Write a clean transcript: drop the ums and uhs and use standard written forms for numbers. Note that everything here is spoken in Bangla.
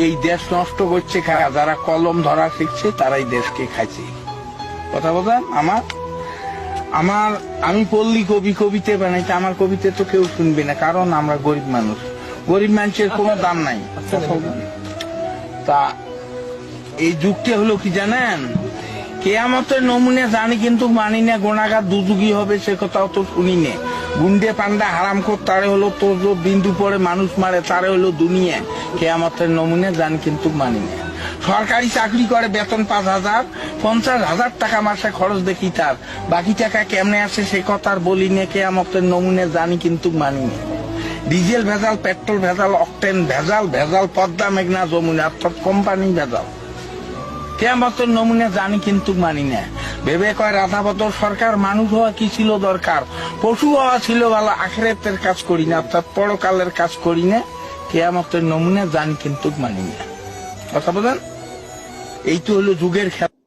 এই দেশ নষ্ট করছে কারা? যারা কলম ধরা শিখছে তারাই দেশকে খাইছে। কথা বলেন আমি পল্লী কবি, কবিতা বানাইতে আমার কবিতা তো কেউ শুনবে না, কারণ আমরা গরিব মানুষ। গরিব মানুষের কোনো দাম নাই। তা এই যুগটা হলো কি জানেন, কেয়ামতের নমুনা জানি কিন্তু মানি না, গোনাগার দুযুগী হবে সে কথাও তো শুনি না। গুন্ডে পান্ডা হারাম কর তারে হলো তোর বিন্দু পরে মানুষ মারে তারে হলো দুনিয়া। কেয়ামতের নমুনা জানি কিন্তু মানি না। সরকারি চাকরি করে, বেতন 5,000, 50,000 টাকা মাসে খরচ দেখি তার, বাকি টাকা কেমনে আসে সে কথা আর বলি না। কেয়ামতের নমুনা জানি কিন্তু মানি না। ডিজেল ভেজাল, পেট্রোল ভেজাল, অকটেন ভেজাল, ভেজাল পদ্মা মেঘনা যমুনা, অর্থাৎ কোম্পানি ভেজাল। কেয়ামতের নমুনা জানি কিন্তু মানি না। ভেবে কয় রাধাবদর সরকার মানুষ হওয়া কি ছিল দরকার, পশু হওয়া ছিল ভালো, আখিরাতের কাজ করি না, অর্থাৎ পরকালের কাজ করি না। কেয়ামতের নমুনা জানি কিন্তু মানি না। কথা বলেন, এই তো হলো যুগের খেলা।